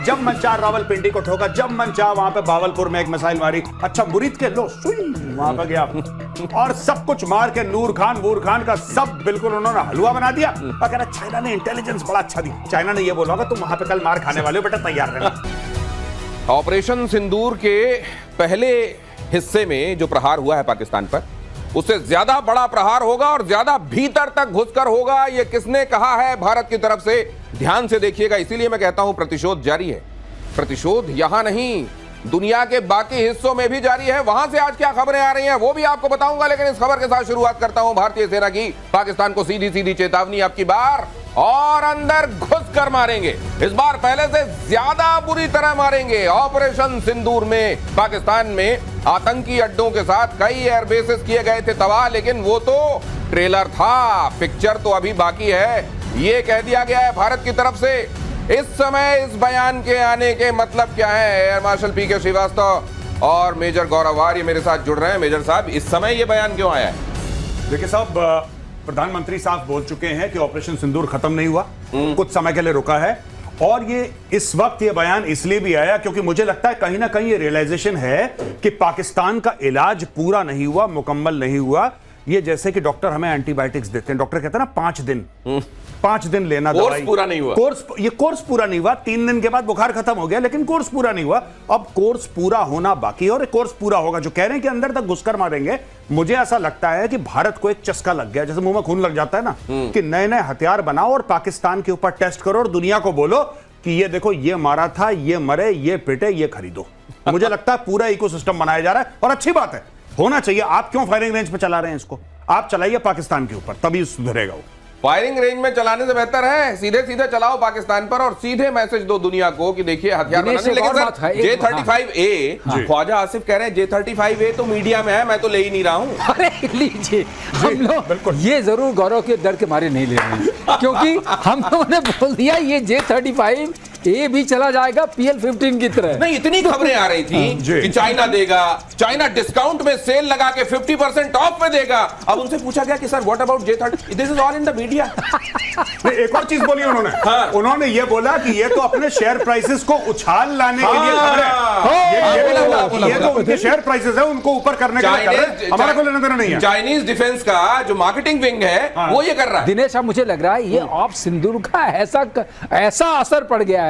जब मन चाह रावलपिंडी को ठोका, जब मन चाह वहां पे भावलपुर में एक मिसाइल मारी, अच्छा मुरीद के लो सुई वहां पे गया और सब कुछ मार के नूर खान का सब बिल्कुल उन्होंने हलवा बना दिया और कह रहा चाइना ने इंटेलिजेंस बड़ा अच्छा दी। चाइना ने ये बोला होगा तुम वहां पे कल मार खाने वाले हो, बेटा तैयार रहना। ऑपरेशन सिंदूर के पहले हिस्से में जो प्रहार हुआ है पाकिस्तान पर, उससे ज्यादा बड़ा प्रहार होगा और ज्यादा भीतर तक घुसकर होगा। यह किसने कहा है भारत की तरफ से, ध्यान से देखिएगा। इसीलिए मैं कहता हूं प्रतिशोध जारी है। प्रतिशोध यहां नहीं, दुनिया के बाकी हिस्सों में भी जारी है। वहां से आज क्या खबरें आ रही हैं वो भी आपको बताऊंगा, लेकिन इस खबर के साथ शुरुआत करता हूं भारतीय सेना की। पाकिस्तान को सीधी सीधी चेतावनी, अब की बार और अंदर घुसकर मारेंगे। इस बार पहले से ज्यादा बुरी तरह मारेंगे। ऑपरेशन सिंदूर में पाकिस्तान में आतंकी अड्डों के साथ कई एयरबेसेस किए गए थे तबाह, लेकिन वो तो ट्रेलर था, पिक्चर तो अभी बाकी है। ये कह दिया गया है भारत की तरफ से। इस समय इस बयान के आने के मतलब क्या है? एयर मार्शल पीके श्रीवास्तव और मेजर गौरव ये मेरे साथ जुड़ रहे हैं। मेजर साहब, इस समय ये बयान क्यों आया है? देखिए साहब, प्रधानमंत्री साहब बोल चुके हैं कि ऑपरेशन सिंदूर खत्म नहीं हुआ, कुछ समय के लिए रुका है। और ये इस वक्त ये बयान इसलिए भी आया क्योंकि मुझे लगता है कहीं ना कहीं ये रियलाइजेशन है कि पाकिस्तान का इलाज पूरा नहीं हुआ, मुकम्मल नहीं हुआ। ये जैसे कि डॉक्टर हमें एंटीबायोटिक्स देते हैं, डॉक्टर कहते हैं ना 5 दिन लेना दवाई, कोर्स पूरा नहीं हुआ। कोर्स पूरा नहीं हुआ। 3 दिन के बाद बुखार खत्म हो गया, लेकिन कोर्स पूरा नहीं हुआ। अब कोर्स पूरा होना बाकी है और कोर्स पूरा होगा। जो कह रहे हैं कि अंदर तक घुसकर मारेंगे, मुझे ऐसा लगता है कि भारत को एक चस्का लग गया, जैसे मुंह में खून लग जाता है ना, कि नए नए हथियार बनाओ और पाकिस्तान के ऊपर टेस्ट करो और दुनिया को बोलो कि ये देखो ये मारा था, ये मरे, ये पिटे, ये खरीदो। मुझे लगता है पूरा इकोसिस्टम बनाया जा रहा है और अच्छी बात है, होना चाहिए। आप क्यों फायरिंग रेंज पे चला रहे हैं इसको? आप चलाइए पाकिस्तान के ऊपर, तभी सुधरेगा वो। फायरिंग रेंज में चलाने से बेहतर है सीधे सीधे चलाओ पाकिस्तान पर और सीधे मैसेज दो दुनिया को कि देखिए हथियार बनाने। लेकिन सर J-35A, ख्वाजा आसिफ कह रहे हैं J-35A तो मीडिया में है, मैं तो ले ही नहीं रहा हूं। अरे लीजिए, हम लोग ये जरूर गौरव के डर के मारे नहीं ले रहे हैं, क्योंकि हम लोगों ने बोल दिया ये J-35A भी चला जाएगा PL-15 की तरह। नहीं, इतनी खबरें आ रही थी कि चाइना देगा, चाइना डिस्काउंट में सेल लगा के 50% ऑफ में देगा। अब उनसे पूछा गया कि sir what about J-30? This is all in the media. एक और चीज बोली उन्होंने। उन्होंने ये बोला कि ये तो अपने शेयर प्राइसेस को उछाल लाने के लिए खबर है। ये तो उनके शेयर प्राइसेस है, उनको ऊपर करने का हमारा कोई लेना देना नहीं है। चाइनीज डिफेंस का जो मार्केटिंग विंग है वो ये कर रहा है। दिनेश, अब मुझे लग रहा है ये ऑप सिंदूर का ऐसा असर पड़ गया है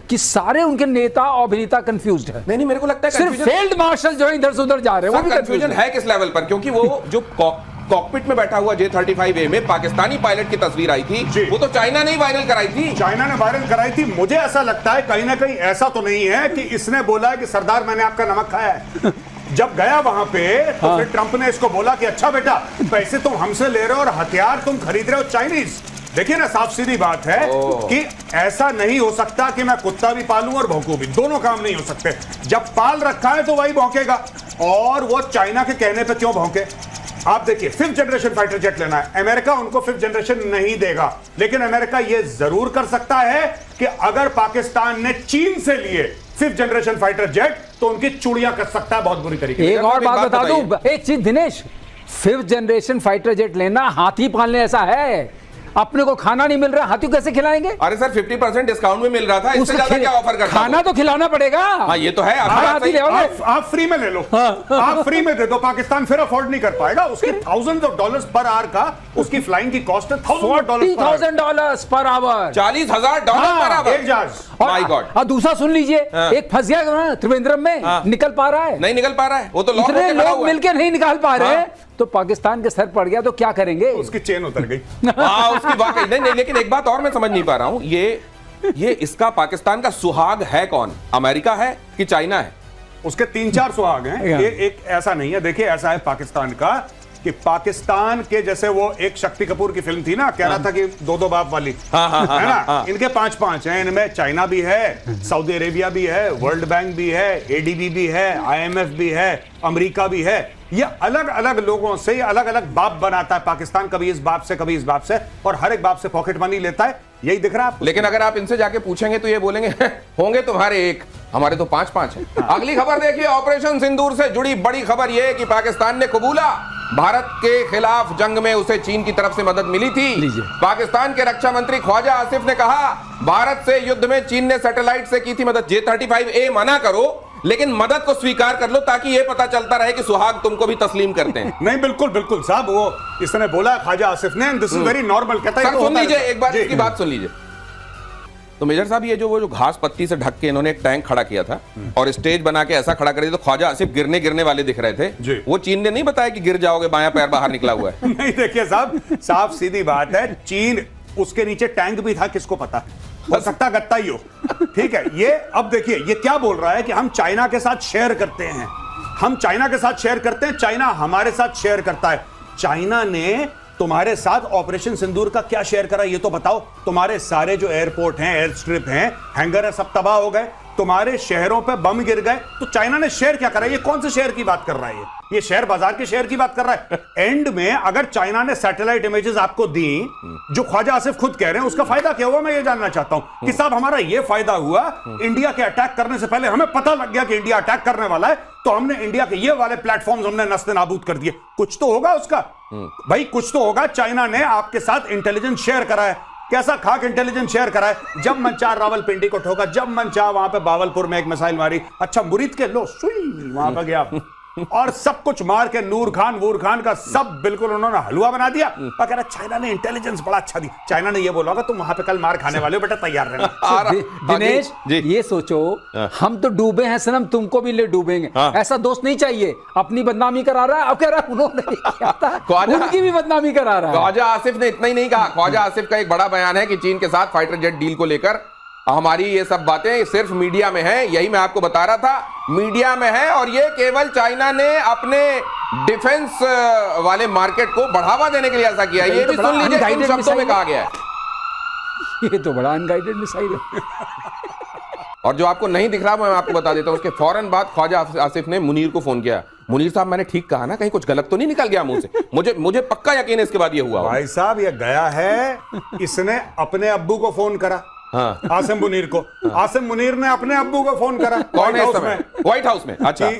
कि सारे उनके नेता और अभिनेता कंफ्यूज्ड है। नहीं, मेरे को लगता है सिर्फ फील्ड मार्शल जो इधर से उधर जा रहे हैं वो भी कंफ्यूजन है। किस लेवल पर? क्योंकि वो जो कॉकपिट में बैठा हुआ J-35A में पाकिस्तानी पायलट की तस्वीर आई थी, वो तो चाइना ने ही वायरल कराई थी। चाइना ने वायरल कराई थी। मुझे ऐसा लगता है कहीं ना कहीं ऐसा तो नहीं है कि इसने बोला कि सरदार मैंने आपका नमक खाया है। जब गया वहां पे तो फिर ट्रंप ने इसको बोला कि अच्छा बेटा, पैसे तुम हमसे ले रहे हो और हथियार तुम खरीद रहे हो चाइनीज। देखिए ना, साफ सीधी बात है कि ऐसा नहीं हो सकता कि मैं कुत्ता भी पालूं और भौंकूं भी, दोनों काम नहीं हो सकते। जब पाल रखा है तो वही भौंकेगा, और वो चाइना के कहने पे क्यों भौंके? आप देखिए, 5th जनरेशन फाइटर जेट लेना है, अमेरिका उनको 5th जनरेशन नहीं देगा, लेकिन अमेरिका ये जरूर कर सकता है कि अगर पाकिस्तान ने चीन से लिए 5th जनरेशन फाइटर जेट तो उनकी चूड़ियां कर सकता है बहुत बुरी तरीके से। एक और बात बता दूं, एक चीज Dinesh, 5th generation fighter jet लेना हाथी पालने ऐसा है। अपने को खाना नहीं मिल रहा, हाथी कैसे खिलाएंगे? अरे सर 50% डिस्काउंट में मिल रहा था, इससे ज्यादा क्या ऑफर करता? खाना तो खिलाना पड़ेगा। हाँ, ये तो है। आप फ्री में ले लो, आप फ्री में दे दो, पाकिस्तान फिर अफोर्ड नहीं कर पाएगा। उसके $1000 पर आवर का उसकी फ्लाइंग की कॉस्ट है, $40,000 पर आवर, $40,000 पर आवर एक जहाज। My God. और दूसरा सुन लीजिए, एक फंस गया त्रिवेंद्रम में, निकल पा रहा है? नहीं निकल पा रहा है, वो तो इतने लोग मिलकर नहीं निकाल पा रहे, तो पाकिस्तान के सर पड़ गया तो क्या करेंगे? उसकी चेन उतर गई। उसकी वाकई नहीं, लेकिन एक बात और मैं समझ नहीं पा रहा हूं, ये इसका पाकिस्तान का सुहाग है कौन? अमेरिका है कि चाइना है? उसके 3-4 सुहाग हैं। एक ऐसा नहीं है। देखिए, ऐसा है पाकिस्तान का कि पाकिस्तान के जैसे वो एक शक्ति कपूर की फिल्म थी ना, कह रहा था कि 2-2 बाप वाली, है ना? इनके 5-5 हैं। इनमें चाइना भी है, सऊदी अरेबिया भी है, वर्ल्ड बैंक भी है, ADB भी है, IMF भी है, अमेरिका भी है। ये अलग अलग लोगों से अलग अलग बाप बनाता है पाकिस्तान, कभी इस बाप से कभी इस बाप से, और हर एक बाप से पॉकेट मनी लेता है। यही दिख रहा है आपको। लेकिन अगर आप इनसे जाके पूछेंगे तो ये बोलेंगे होंगे तुम्हारे एक, हमारे तो 5-5 हैं। अगली खबर देखिए, ऑपरेशन सिंदूर से जुड़ी बड़ी खबर यह कि पाकिस्तान ने कबूला भारत के खिलाफ जंग में उसे चीन की तरफ से मदद मिली थी। लीजिए। पाकिस्तान के रक्षा मंत्री ख्वाजा आसिफ ने कहा भारत से युद्ध में चीन ने सैटेलाइट से की थी मदद। J-35A मना करो लेकिन मदद को स्वीकार कर लो ताकि ये पता चलता रहे कि सुहाग तुमको भी तस्लीम करते हैं। नहीं बिल्कुल बिल्कुल साहब, वो इसने बोला ख्वाजा आसिफ ने, दिस इज वेरी नॉर्मल। कहता है सर सुन लीजिए एक बार इसकी बात सुन लीजिए। तो मेजर साहब ये जो घास पत्ती से ढक के इन्होंने एक टैंक खड़ा किया था और स्टेज बना के ऐसा खड़ा कर दिया तो ख्वाजा आसिफ गिरने वाले दिख रहे थे। वो चीन ने नहीं बताया कि गिर जाओगे, बायां पैर बाहर निकला हुआ है। नहीं देखिए साहब, साफ सीधी बात है, चीन उसके नीचे टैंक भी था, किसको पता, हो सकता गत्ता ही हो। ठीक है, ये अब देखिए ये क्या बोल रहा है कि हम चाइना के साथ शेयर करते हैं, हम चाइना के साथ शेयर करते हैं, चाइना हमारे साथ शेयर करता है। चाइना ने तुम्हारे साथ ऑपरेशन सिंदूर का क्या शेयर करा ये तो बताओ। तुम्हारे सारे जो एयरपोर्ट हैं, एयर स्ट्रिप हैं, हैंगर है, सब तबाह हो गए, तुम्हारे शहरों पे बम गिर गए, तो चाइना ने शेयर क्या करा? ये कौन से शेयर की बात कर रहा है? ये शेयर बाजार के शेयर की बात कर रहा है। एंड में अगर चाइना ने सैटेलाइट इमेजेस आपको दी, जो ख्वाजा आसिफ खुद कह रहे हैं, उसका फायदा क्या हुआ? मैं ये जानना चाहता हूं कि साहब हमारा ये फायदा हुआ, इंडिया के अटैक करने से पहले हमें पता लग गया कि इंडिया अटैक करने वाला है, तो हमने इंडिया के ये वाले प्लेटफॉर्म्स हमने नस्ते नाबूद कर दिए। कुछ तो होगा उसका भाई, कुछ तो होगा। चाइना ने आपके साथ इंटेलिजेंस शेयर करा है। कैसा खाक इंटेलिजेंस शेयर करा है? जब मन चाह रावलपिंडी को ठोका, जब मन चाह वहां पे बावलपुर में एक मिसाइल मारी, अच्छा मुरीद के लो सुई वहां पर गया और सब कुछ मार के नूर खान का सब बिल्कुल उन्होंने हलवा बना दिया। और कह रहा चाइना ने इंटेलिजेंस बड़ा अच्छा दी। चाइना ने ये बोला होगा तुम वहां पे कल मार खाने वाले हो, बेटा तैयार रहना। दिनेश ये सोचो, हम तो डूबे हैं सनम, तुमको भी ले डूबेंगे। ऐसा दोस्त नहीं चाहिए, अपनी बदनामी करा रहा है। अब कह रहा है उन्होंने क्या था, उनकी भी बदनामी करा रहा है। ख्वाजा आसिफ ने इतना ही नहीं कहा, ख्वाजा आसिफ का एक बड़ा बयान है कि चीन के साथ फाइटर जेट डील को लेकर हमारी ये सब बातें सिर्फ मीडिया में है। यही मैं आपको बता रहा था, मीडिया में है और ये केवल चाइना ने अपने डिफेंस वाले मार्केट को बढ़ावा देने के लिए ऐसा किया। ये भी सुन लीजिए इन शब्दों में कहा गया है। ये तो बड़ा अनगाइडेड मिसाइल है। और जो आपको नहीं दिख रहा मैं आपको बता देता हूं, उसके फौरन बाद ख्वाजा आसिफ ने मुनीर को फोन किया। मुनीर साहब मैंने ठीक कहा ना, कहीं कुछ गलत तो नहीं निकल गया मुंह से? मुझे पक्का यकीन है इसके बाद ये हुआ। भाई साहब ये गया है, इसने अपने अब्बू को फोन करा। हाँ। आसिम मुनीर को, आसिम मुनीर ने अपने अब्बू को फोन करा। कौन है इस समय? व्हाइट हाउस में। अच्छा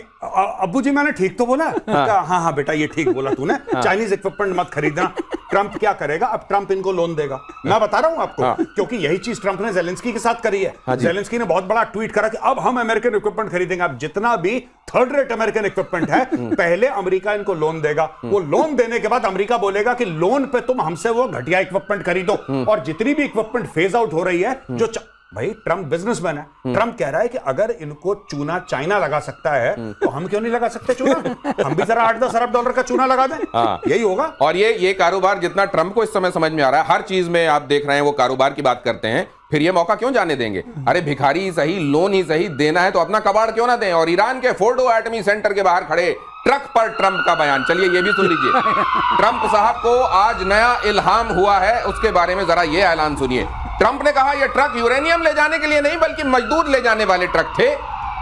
अब्बू जी मैंने ठीक तो बोला? हाँ हाँ बेटा ये ठीक बोला तूने, चाइनीज इक्विपमेंट मत खरीदना। ट्रंप क्या करेगा अब? ट्रंप इनको लोन देगा। मैं बता रहा हूं आपको, क्योंकि यही चीज ट्रंप ने जेलेंस्की के साथ करी है। जेलेंस्की ने बहुत बड़ा ट्वीट करा कि अब हम अमेरिकन इक्विपमेंट खरीदेंगे। अब जितना भी थर्ड रेट अमेरिकन इक्विपमेंट है, पहले अमेरिका इनको लोन देगा। वो लोन देने के बाद अमेरिका बोलेगा कि लोन पे तुम हमसे वो घटिया इक्विपमेंट खरीदो। और जितनी भी इक्विपमेंट फेज आउट हो रही है, जो भाई ट्रंप बिजनेसमैन है, ट्रंप कह रहा है कि अगर इनको चूना चाइना लगा सकता है तो हम क्यों नहीं लगा सकते चूना? हम भी जरा 8-10 अरब डॉलर का चूना लगा दें। यही होगा। और ये कारोबार जितना ट्रंप को इस समय समझ में आ रहा है, हर चीज में आप देख रहे हैं वो कारोबार की बात करते हैं, फिर ये मौका क्यों जाने देंगे? अरे भिखारी ही सही, लोन ही सही, देना है तो अपना कबाड़ क्यों ना दें? और ईरान के फोर्डो एटमी सेंटर के बाहर खड़े ट्रक पर ट्रंप का बयान, चलिए ये भी सुन लीजिए। ट्रंप साहब को आज नया इल्हाम हुआ है, उसके बारे में जरा ये ऐलान सुनिए। ट्रंप ने कहा यह ट्रक यूरेनियम ले जाने के लिए नहीं बल्कि मजदूर ले जाने वाले ट्रक थे।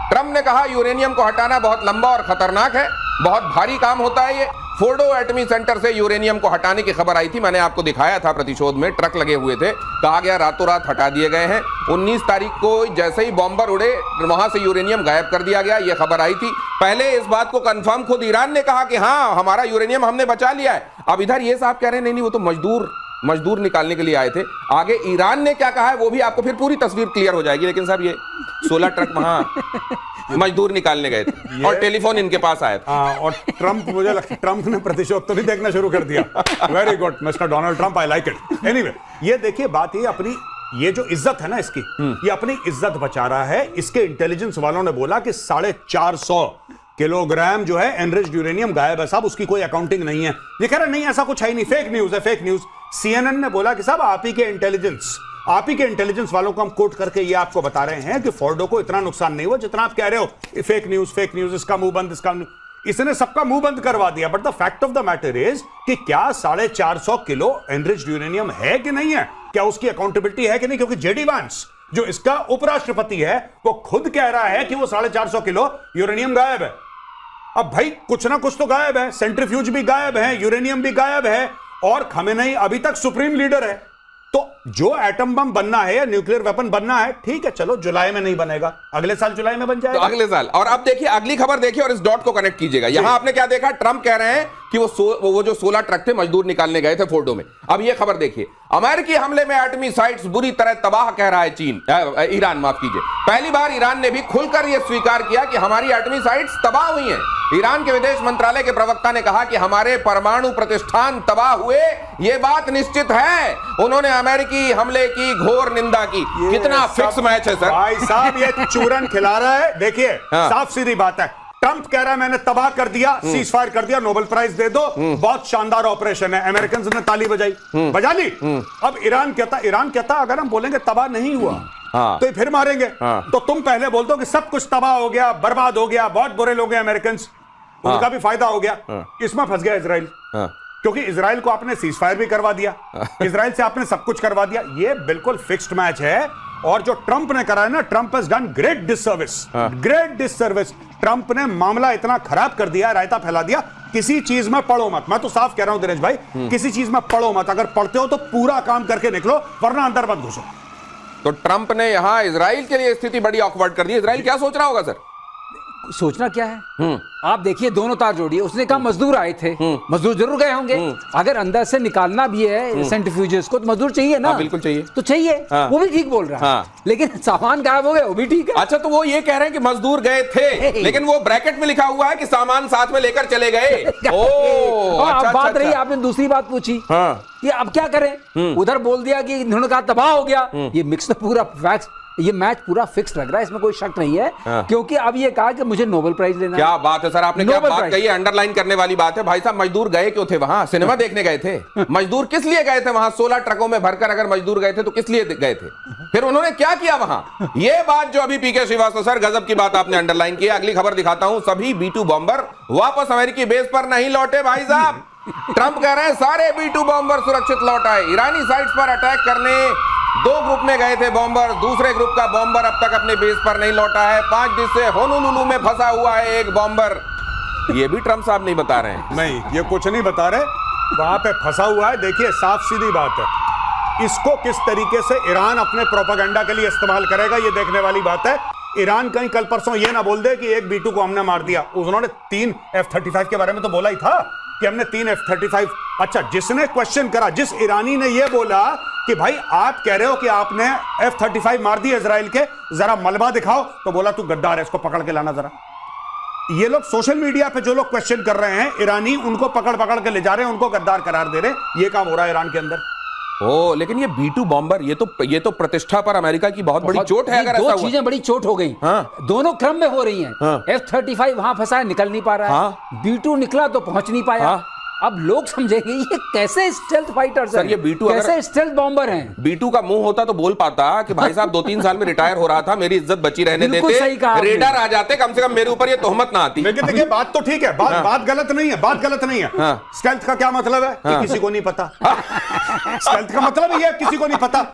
ट्रंप ने कहा यूरेनियम को हटाना बहुत लंबा और खतरनाक है, बहुत भारी काम होता है। ये फोर्डो एटमी सेंटर से यूरेनियम को हटाने की खबर आई थी, मैंने आपको दिखाया था प्रतिशोध में, ट्रक लगे हुए थे, कहा गया रातों रात हटा दिए गए हैं। 19 तारीख को जैसे ही बॉम्बर उड़े वहां से यूरेनियम गायब कर दिया गया, यह खबर आई थी। पहले इस बात को कंफर्म खुद ईरान ने कहा कि हाँ हमारा यूरेनियम हमने बचा लिया है। अब इधर ये साहब कह रहे हैं नहीं वो तो मजदूर निकालने के लिए आए थे। आगे ईरान ने क्या कहा है वो भी आपको फिर पूरी तस्वीर क्लियर हो जाएगी। लेकिन साहब ये 16 ट्रक वहां मजदूर निकालने गए थे और टेलीफोन इनके पास आया था। और ट्रंप, मुझे लगता है ट्रंप ने प्रतिशोध तो नहीं देखना शुरू कर दिया। Very good mister Donald Trump, I like it. Anyway ये देखिए बात, ये अपनी ये जो इज्जत है ना इसकी, ये अपनी इज्जत बचा रहा है। इसके इंटेलिजेंस वालों ने बोला कि 450 किलोग्राम जो है एनरिच्ड यूरेनियम गायब है साहब, उसकी कोई अकाउंटिंग नहीं है। ये कह रहा नहीं ऐसा कुछ है ही नहीं, फेक न्यूज है, फेक न्यूज। CNN ने बोला कि साहब आप ही के इंटेलिजेंस वालों को हम कोट करके ये आपको बता रहे हैं कि फोर्डो को इतना नुकसान नहीं हुआ जितना आप कह रहे हो। फेक न्यूज, इसका मुंह बंद, इसने सबका मुंह बंद करवा दिया। But the fact of the matter is कि क्या 450 किलो एनरिच्ड यूरेनियम है कि नहीं है, क्या उसकी अकाउंटेबिलिटी है कि नहीं? क्योंकि जेडी वांस जो इसका उपराष्ट्रपति है वो खुद कह रहा है कि वो 450 किलो यूरेनियम गायब है। अब भाई कुछ ना कुछ तो गायब है, सेंट्रीफ्यूज भी गायब है, यूरेनियम भी गायब है, और खमेनेई अभी तक सुप्रीम लीडर है। तो जो एटम बम बनना है या न्यूक्लियर वेपन बनना है, ठीक है चलो जुलाई में नहीं बनेगा, अगले साल जुलाई में बन जाएगा। तो अगले साल। और अब देखिए अगली खबर देखिए और इस डॉट को कनेक्ट कीजिएगा। यहां आपने क्या देखा, ट्रंप कह रहे हैं कि वो जो 16 ट्रक थे मजदूर निकालने गए थे फोर्डो में। अब ये खबर देखिए, अमेरिकी हमले में एटमी साइट्स बुरी तरह तबाह कह रहा है ईरान, माफ कीजिए। पहली बार ईरान ने भी खुलकर यह स्वीकार किया कि हमारी एटमी साइट्स तबाह हुई हैं। ईरान के विदेश मंत्रालय के प्रवक्ता ने कहा कि हमारे परमाणु प्रतिष्ठान तबाह हुए, यह बात निश्चित है। उन्होंने अमेरिकी हमले की घोर निंदा की। कितना फिक्स मैच है सर। भाई साहब ये चूरन खिला रहा है। देखिए साफ सीधी बात है, ट्रंप कह रहा है मैंने तबाह कर दिया, सीज फायर कर दिया, नोबेल प्राइज दे दो, बहुत शानदार ऑपरेशन है। अमेरिकन ने ताली बजाई, बजा ली। अब ईरान कहता अगर हम बोलेंगे तबाह नहीं हुआ तो ये फिर मारेंगे। तो तुम पहले बोल दो कि सब कुछ तबाह हो गया, बर्बाद हो गया, बहुत बुरे लोग हैं अमेरिकन, उनका भी फायदा हो गया। इसमें फंस गया इजराइल, क्योंकि इजराइल को आपने सीज फायर भी करवा दिया, इजराइल से आपने सब कुछ करवा दिया। ये बिल्कुल फिक्स्ड मैच है। और जो ट्रंप ने करा है ना, Trump has done great disservice. Trump ने मामला इतना खराब कर दिया, रायता फैला दिया। किसी चीज में पढ़ो मत, मैं तो साफ कह रहा हूं दिनेश भाई, किसी चीज में पढ़ो मत। अगर पढ़ते हो तो पूरा काम करके निकलो, वरना अंदर मत घुसो। तो ट्रंप ने यहां इजराइल के लिए स्थिति बड़ी ऑकवर्ड कर दी। इजराइल क्या सोच रहा होगा सर? सोचना क्या है, आप देखिए दोनों तार जोड़िए। उसने कहा मजदूर आए थे, मजदूर जरूर गए होंगे। अगर अंदर से निकालना भी है सेंट्रीफ्यूजेस को, तो मजदूर चाहिए ना। बिल्कुल चाहिए, तो चाहिए। वो भी ठीक बोल रहा है, लेकिन सामान गायब हो गया, वो भी ठीक है। अच्छा, तो वो ये कह रहे हैं कि मजदूर गए थे, लेकिन वो ब्रैकेट में लिखा हुआ है कि सामान साथ में लेकर चले गए। अब बात रही, आपने दूसरी बात पूछी कि अब क्या करें। उधर बोल दिया कि इन्होंने कहा तबाह हो गया। ये मिक्स तो पूरा फैक्ट, ये मैच पूरा फिक्स लग रहा है, इसमें कोई शक नहीं है। क्योंकि अब ये कहा कि मुझे नोबेल प्राइज लेना है। क्या बात है सर, आपने क्या बात कही है, अंडरलाइन करने वाली बात है। भाई साहब, मजदूर गए क्यों थे वहां? सिनेमा देखने गए थे? मजदूर किस लिए गए थे वहां? 16 ट्रकों में भरकर अगर मजदूर गए थे तो किस लिए गए थे? फिर उन्होंने क्या किया वहां? ये बात जो अभी पीके श्रीवास्तव सर, गजब की बात आपने अंडरलाइन की। अगली खबर दिखाता हूं। सभी B-2 बॉम्बर वापस अमेरिकी बेस पर नहीं लौटे भाई साहब। ट्रंप कह रहे हैं सारे B-2 बॉम्बर सुरक्षित लौट आए। ईरानी साइट्स पर अटैक करने 2 ग्रुप में गए थे बॉम्बर। दूसरे ग्रुप का बॉम्बर अब तक अपने बेस पर नहीं लौटा है। 5 दिन से होनोलुलु में फंसा हुआ है एक बॉम्बर। ये भी ट्रंप साहब नहीं बता रहे हैं। नहीं, ये कुछ नहीं बता रहे, वहां पे फंसा हुआ है। देखिए साफ सीधी बात है, इसको किस तरीके से ईरान अपने प्रोपेगेंडा के लिए इस्तेमाल करेगा, ये देखने वाली बात है। ईरान कहीं कल परसों ये ना बोल दे कि एक B-2 को हमने मार दिया। उन्होंने 3 F-35 के बारे में तो बोला ही था कि हमने 3 F-35। अच्छा, जिसने क्वेश्चन करा, जिस ईरानी ने यह बोला कि भाई आप कह रहे हो कि आपने F-35 मार दिया इजराइल के, जरा मलबा दिखाओ, तो बोला तू गद्दार है, इसको पकड़ के लाना जरा। ये लोग सोशल मीडिया पे जो लोग क्वेश्चन कर रहे हैं, ईरानी उनको पकड़ पकड़ के ले जा रहे हैं, उनको गद्दार करार दे रहे हैं। ये काम हो रहा है ईरान के अंदर। लेकिन ये B-2 बॉम्बर, ये तो प्रतिष्ठा पर अमेरिका की बहुत बड़ी चोट है। अगर ऐसा हुआ, 2 चीजें बड़ी चोट हो गई। दोनों क्रम में हो रही हैं। F-35 वहां फंसा है, निकल नहीं पा रहा है। B-2 निकला तो पहुंच नहीं पाया। अब लोग समझेंगे ये कैसे स्टेल्थ फाइटर्स हैं, ये B-2 कैसे स्टेल्थ बॉम्बर हैं। B-2 का मुंह होता तो बोल पाता कि भाई साहब 2-3 साल में रिटायर हो रहा था, मेरी इज्जत बची रहने देते, रेडर आ जाते, कम से कम मेरे ऊपर ये तोहमत ना आती। लेकिन देखिए बात तो ठीक है, बात गलत नहीं है, बात गलत नहीं है। स्टेल्थ का क्या मतलब है कि किसी को नहीं पता। स्टेल्थ का मतलब ये किसी को नहीं पता।